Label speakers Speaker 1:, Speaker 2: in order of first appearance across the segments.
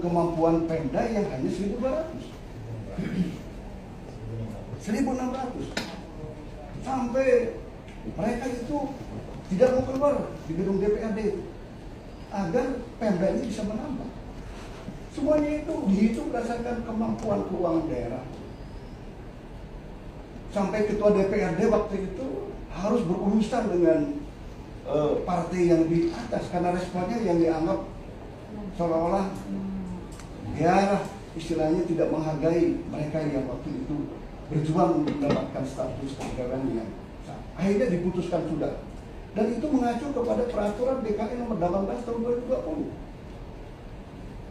Speaker 1: kemampuan Pemda yang hanya 1.200. 1.600. Sampai mereka itu tidak mau keluar di gedung DPRD agar Pemda ini bisa menambah. Semuanya itu dihitung berdasarkan kemampuan keuangan daerah. Sampai ketua DPRD waktu itu harus berurusan dengan partai yang di atas karena responnya yang dianggap seolah-olah ya istilahnya tidak menghargai mereka yang waktu itu berjuang mendapatkan status pegawai yang sah. Akhirnya diputuskan sudah, dan itu mengacu kepada peraturan DKI nomor 18 tahun 2020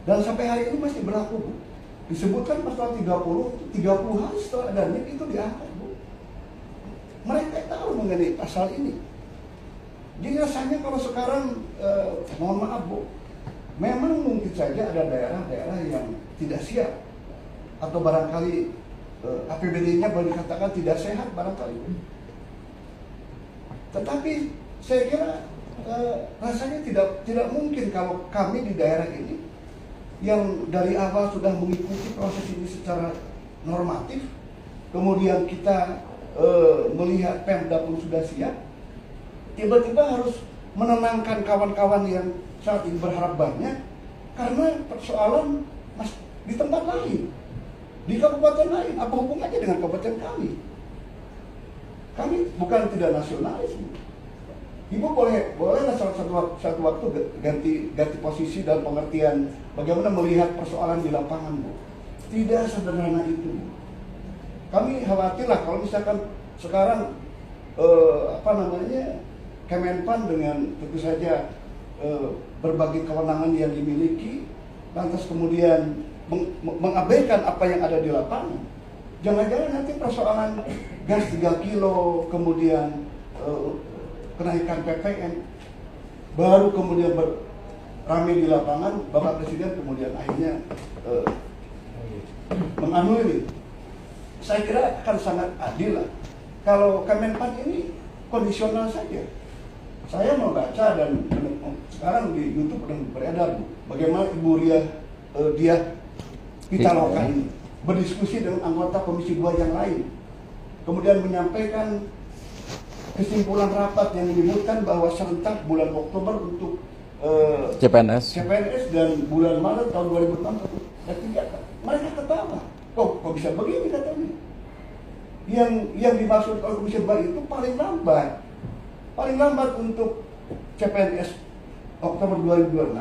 Speaker 1: dan sampai hari ini masih berlaku, Bu. Disebutkan pasal 30 hari setelah adanya itu diangkat, Bu. Mereka tahu mengenai pasal ini. Jadi rasanya kalau sekarang mohon maaf, Bu, memang mungkin saja ada daerah-daerah yang tidak siap atau barangkali APBD-nya boleh dikatakan tidak sehat barangkali. Tetapi saya kira rasanya tidak mungkin kalau kami di daerah ini yang dari awal sudah mengikuti proses ini secara normatif, kemudian kita melihat Pemda pun sudah siap, tiba-tiba harus menenangkan kawan-kawan yang saat ini berharap banyak karena persoalan di tempat lain, di kabupaten lain. Apa hubungannya dengan kabupaten kami? Kami bukan tidak nasionalis. Ibu bolehlah satu waktu ganti posisi dan pengertian bagaimana melihat persoalan di lapangan, Bu. Tidak sederhana itu, Bu. Kami khawatirlah kalau misalkan sekarang Kemenpan dengan tentu saja berbagai kewenangan yang dimiliki, lantas kemudian mengabaikan apa yang ada di lapangan. Jangan-jangan nanti persoalan gas 3 kilo, kemudian kenaikan PPN, baru kemudian ramai di lapangan, Bapak Presiden kemudian akhirnya menganulir. Saya kira akan sangat adil lah kalau Kemenpan ini kondisional saja. Saya membaca dan sekarang di YouTube sedang beredar bagaimana Ibu Diah Pitaloka ini berdiskusi dengan anggota Komisi 2 yang lain, kemudian menyampaikan kesimpulan rapat yang menyebutkan bahwa serentak bulan Oktober untuk CPNS dan bulan Maret tahun 2006. Mereka ketawa, kok bisa begini katanya. Yang dimaksud oleh Komisi 2 itu paling lambat untuk CPNS Oktober 2026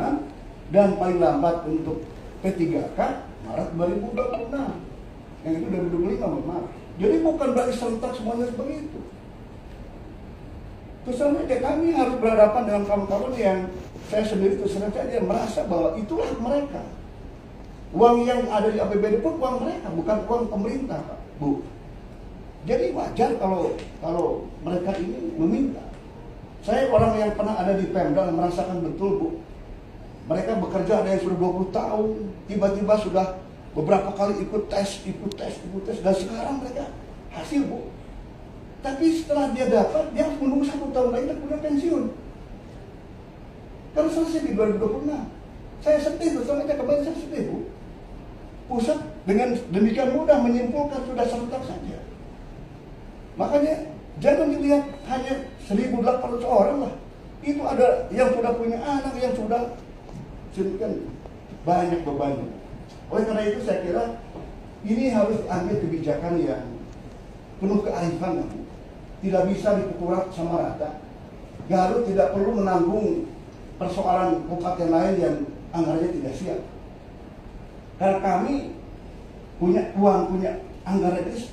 Speaker 1: dan paling lambat untuk P3K Maret 2026. Yang itu 2025 Maret. Jadi bukan berarti serentak semuanya begitu. Terus saja kami harus berhadapan dengan kawan-kawan yang saya sendiri terus saja merasa bahwa itulah mereka. Uang yang ada di APBD pun uang mereka, bukan uang pemerintah, Pak, Bu. Jadi wajar kalau mereka ini meminta. Saya orang yang pernah ada di Pemda merasakan betul, Bu. Mereka bekerja ada yang sudah 20 tahun, tiba-tiba sudah beberapa kali ikut tes, dan sekarang mereka hasil, Bu. Tapi setelah dia dapat, dia harus menunggu 1 tahun lagi dan punya pensiun. Kalau selesai di 2026, saya sedih, betul aja kembali saya sedih, Bu. Pusat dengan demikian mudah menyimpulkan sudah serentak saja. Makanya jangan dilihat hanya 1.800 orang lah. Itu ada yang sudah punya anak, yang sudah sedemikian banyak bebannya. Oleh karena itu saya kira ini harus ambil kebijakan yang penuh kearifan. Tidak bisa dipukul sama rata. Garut tidak perlu menanggung persoalan kabupaten lain yang anggarannya tidak siap. Karena kami punya uang, punya anggaran itu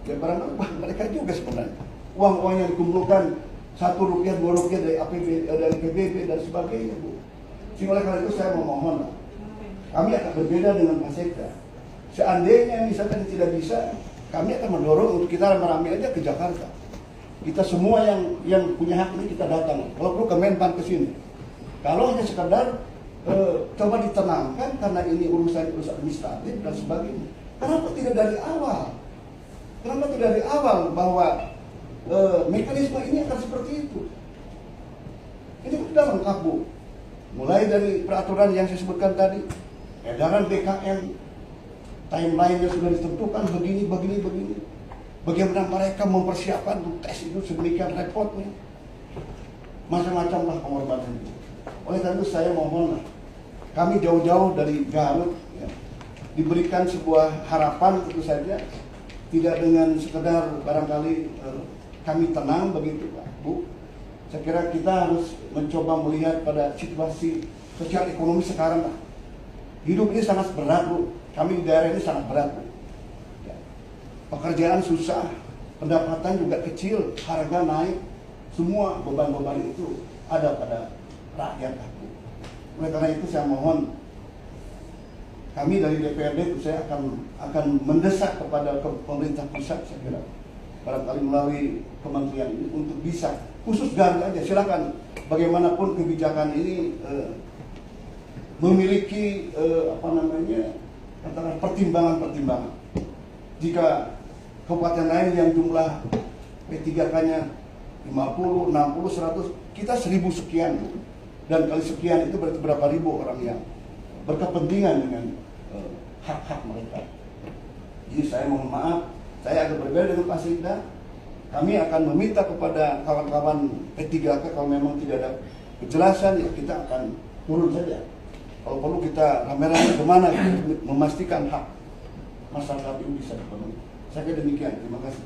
Speaker 1: ya barangkali mereka juga sebenarnya. Uang-uang yang dikumpulkan 1 rupiah, 2 rupiah dari APBD, dari PBB dan sebagainya, Bu. Sehingga oleh karena itu saya memohon, kami akan berbeda dengan Pak Sekda. Seandainya misalkan tidak bisa, kami akan mendorong untuk kita ramai aja ke Jakarta. Kita semua yang punya hak ini kita datang. Kalau perlu Kemenpan ke sini. Kalau hanya sekedar coba ditenangkan karena ini urusan administratif dan sebagainya. Kenapa tidak dari awal? Kenapa tidak dari awal bahwa mekanisme ini akan seperti itu? Ini sudah lengkap, Bu. Mulai dari peraturan yang saya sebutkan tadi, edaran BKN, timeline-nya sudah ditentukan begini. Bagaimana mereka mempersiapkan untuk tes itu sedemikian repotnya. Macam-macam lah pengorbanan itu. Oleh karena itu saya mohonlah, kami jauh-jauh dari Garut ya, diberikan sebuah harapan tentu saja, tidak dengan sekedar barangkali kami tenang begitu Pak, Bu. Saya kira kita harus mencoba melihat pada situasi sosial ekonomi sekarang Pak. Hidup ini sangat berat Bu, kami di daerah ini sangat berat Bu. Ya. Pekerjaan susah, pendapatan juga kecil, harga naik, semua beban-beban itu ada pada rakyat Bu. Oleh karena itu saya mohon, kami dari DPRD saya akan mendesak kepada pemerintah pusat, saya kira barangkali melalui kementerian ini untuk bisa khusus Garut aja, silakan bagaimanapun kebijakan ini memiliki katakan pertimbangan. Jika kabupaten lain yang jumlah P3K-nya 50, 60, 100, kita 1000 sekian, dan kali sekian itu berarti berapa ribu orang yang berkepentingan dengan hak-hak mereka. Jadi saya mohon maaf, saya agak berbeda dengan Pak Sekda. Kami akan meminta kepada kawan-kawan P3K kalau memang tidak ada kejelasan ya kita akan turun saja. Kalau perlu kita rame-rame kemana memastikan hak masyarakat ini bisa dipenuhi. Saya kira demikian. Terima kasih.